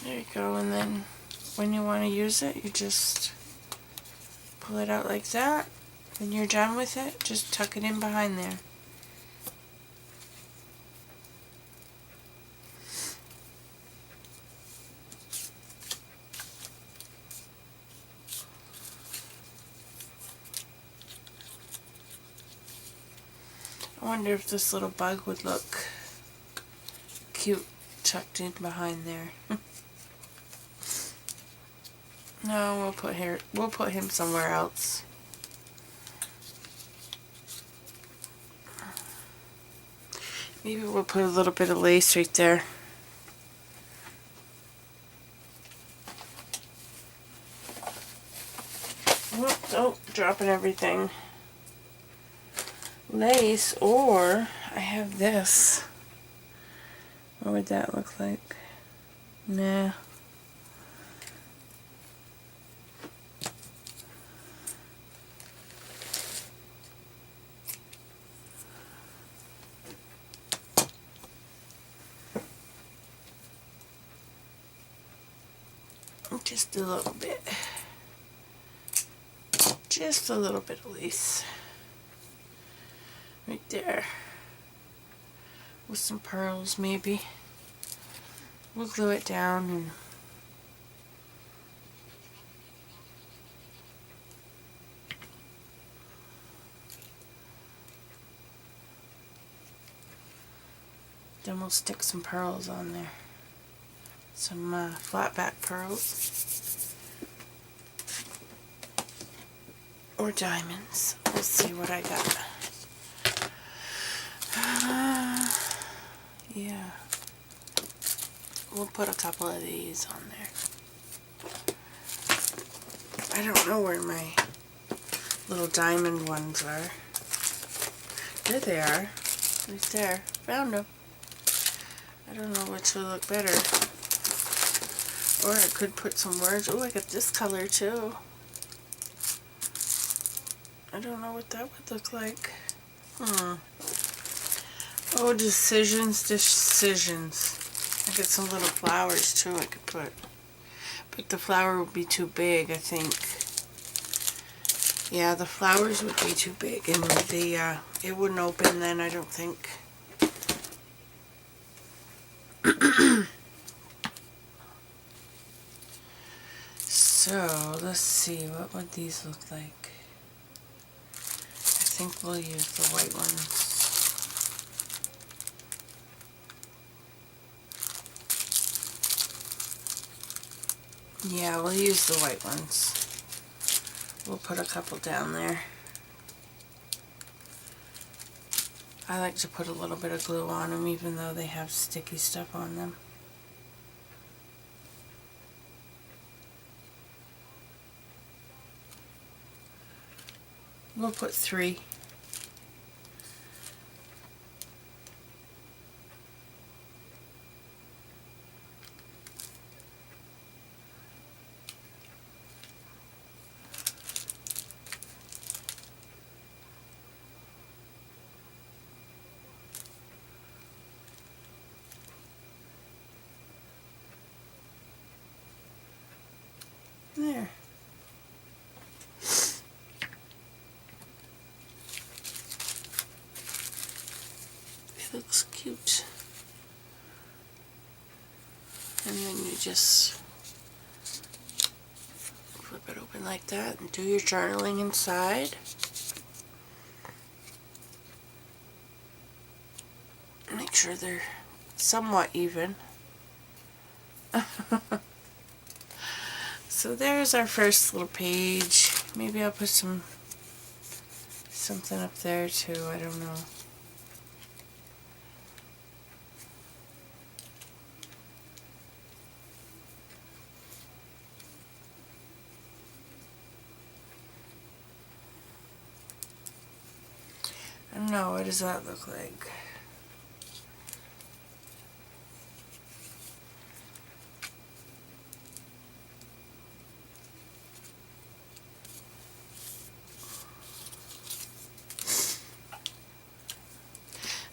There you go, and then when you want to use it, you just pull it out like that. When you're done with it, just tuck it in behind there. I wonder if this little bug would look cute tucked in behind there. No, we'll put him somewhere else. Maybe we'll put a little bit of lace right there. Whoops, oh, dropping everything. Lace, or I have this. What would that look like? Nah. Just a little bit. Just a little bit of lace. Right there. With some pearls, maybe. We'll glue it down and then we'll stick some pearls on there. Some flat back pearls. Or diamonds. Let's see what I got. Yeah. We'll put a couple of these on there. I don't know where my little diamond ones are. There they are. Right there. Found them. I don't know which will look better. Or I could put some words. Oh, I got this color too. I don't know what that would look like. Oh, decisions. I got some little flowers too I could put. But the flower would be too big, I think. Yeah, the flowers would be too big, and it wouldn't open then, I don't think. So, let's see, what would these look like? I think we'll use the white ones. Yeah, we'll use the white ones. We'll put a couple down there. I like to put a little bit of glue on them, even though they have sticky stuff on them. We'll put 3. There. It looks cute. And then you just flip it open like that and do your journaling inside. Make sure they're somewhat even. So there's our first little page. Maybe I'll put something up there too, I don't know. I don't know, what does that look like?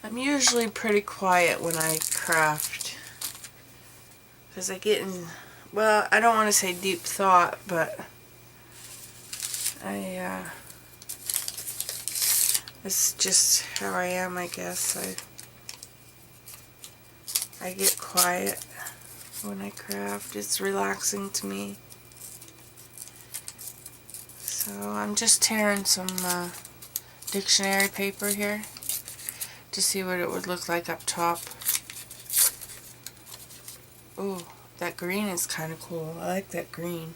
I'm usually pretty quiet when I craft, because I get in, well, I don't want to say deep thought, but it's just how I am, I guess. I get quiet when I craft. It's relaxing to me. So I'm just tearing some dictionary paper here to see what it would look like up top. Ooh, that green is kind of cool. I like that green.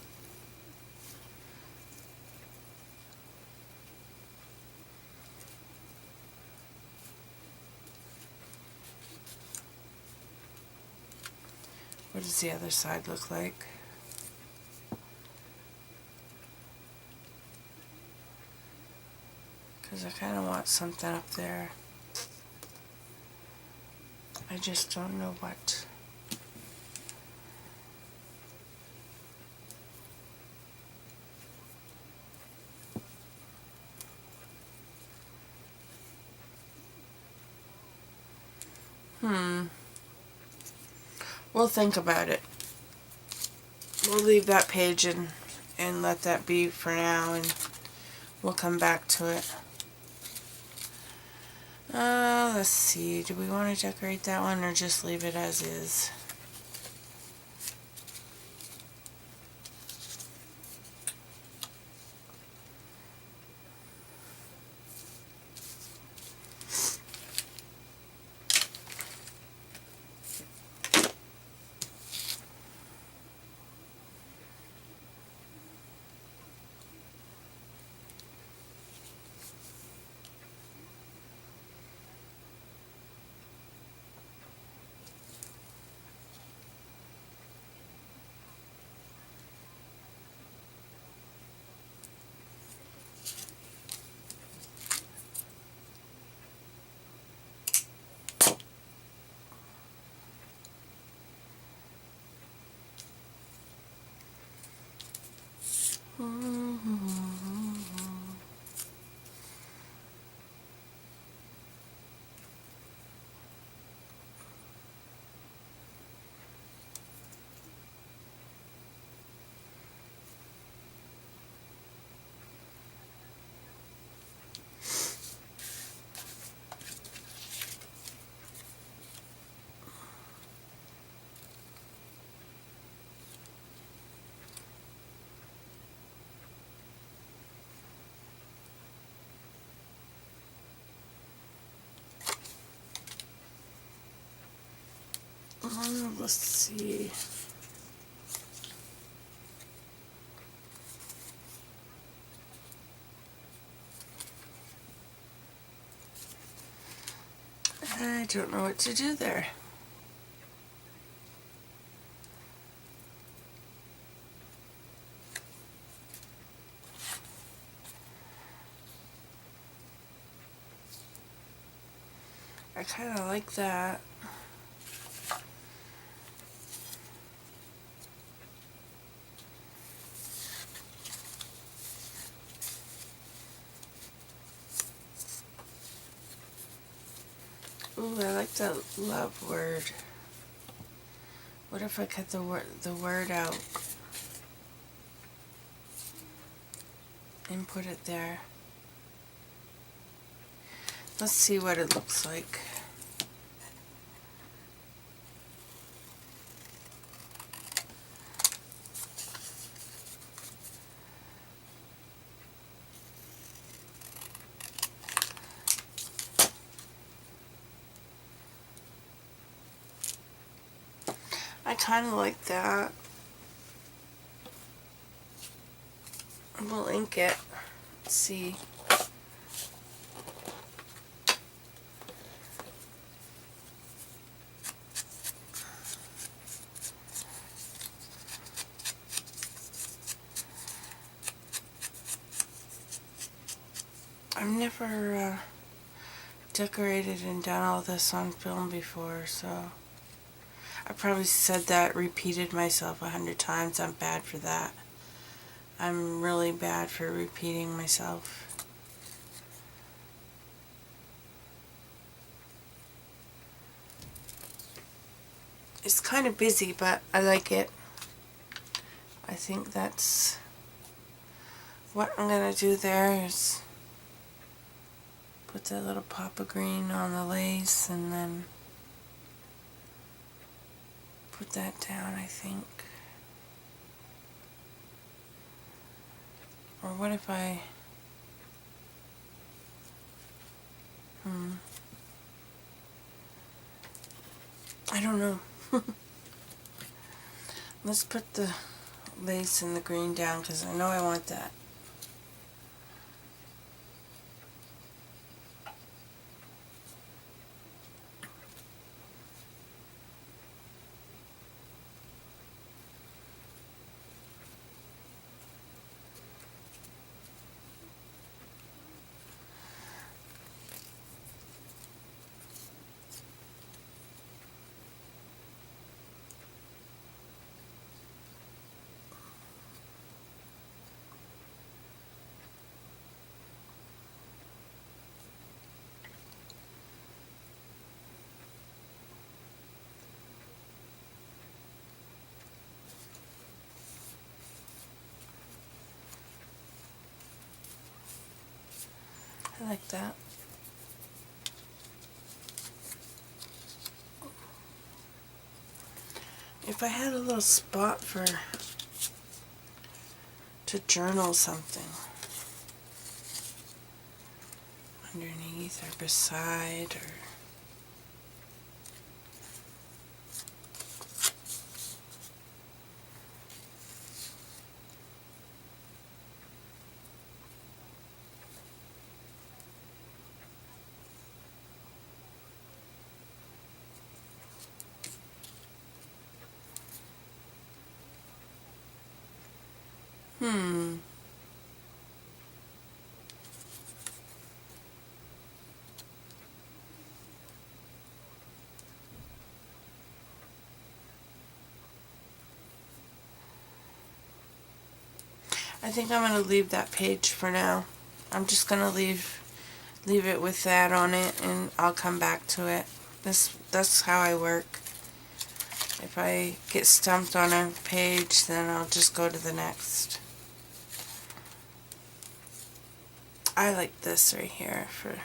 What does the other side look like? Because I kind of want something up there. I just don't know what. We'll think about it. We'll leave that page and let that be for now, and we'll come back to it. Let's see. Do we want to decorate that one or just leave it as is? Let's see. I don't know what to do there. I kind of like that. Ooh, I like that love word. What if I cut the word out and put it there? Let's see what it looks like. I kind of like that. We'll ink it. Let's see. I've never decorated and done all this on film before, so I probably said that, repeated myself 100 times. I'm bad for that. I'm really bad for repeating myself. It's kind of busy, but I like it. I think that's what I'm going to do there is put that little pop of green on the lace and then put that down, I think. Or what if I... I don't know. Let's put the lace and the green down because I know I want that. I like that. If I had a little spot to journal something underneath or beside or... I think I'm going to leave that page for now. I'm just going to leave it with that on it and I'll come back to it. That's how I work. If I get stumped on a page, then I'll just go to the next. I like this right here for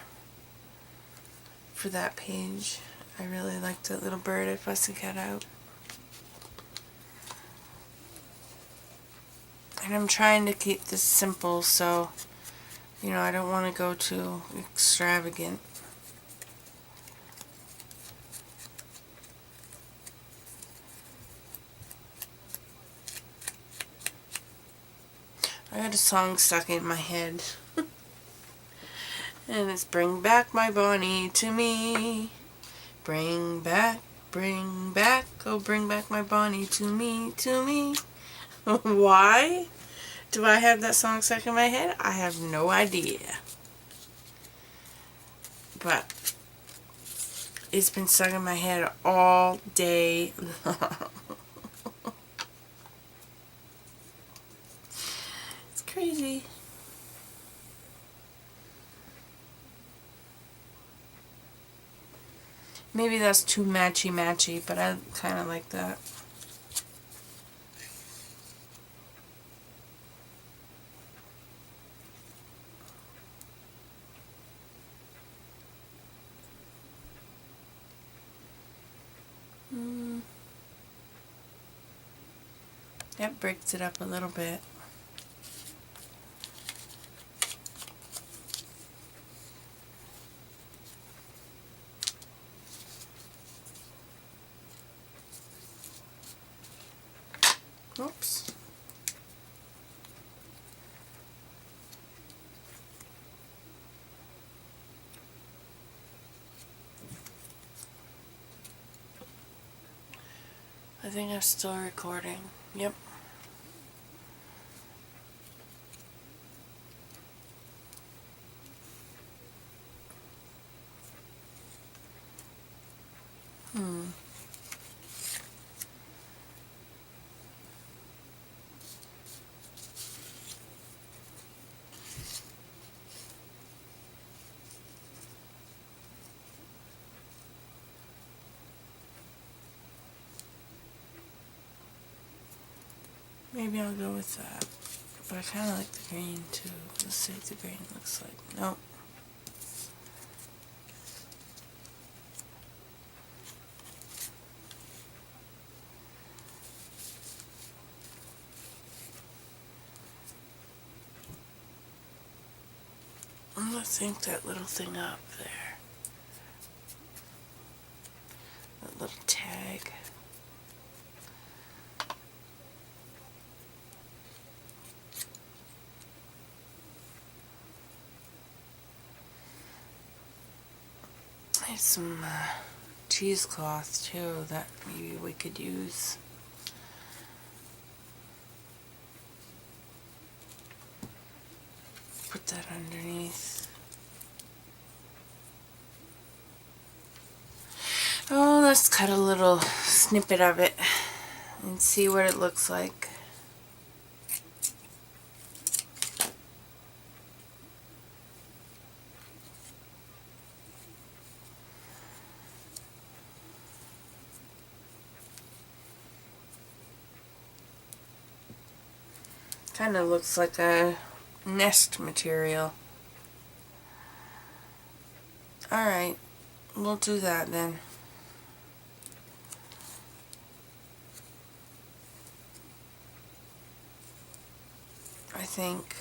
that page. I really like that little bird I fussy cut out. And I'm trying to keep this simple, so, you know, I don't want to go too extravagant. I had a song stuck in my head. And it's Bring Back My Bonnie to Me. Bring back, oh bring back my Bonnie to me, to me. Why do I have that song stuck in my head? I have no idea. But it's been stuck in my head all day long. It's crazy. Maybe that's too matchy-matchy, but I kind of like that. That breaks it up a little bit. Oops. I think I'm still recording. Yep. Maybe I'll go with that. But I kind of like the green too. Let's see what the green looks like. Nope. I'm gonna think that little thing up there. That little tag. There's some cheesecloth too that maybe we could use. Put that underneath. Oh, let's cut a little snippet of it and see what it looks like. Kind of looks like a nest material. Alright, we'll do that then. I think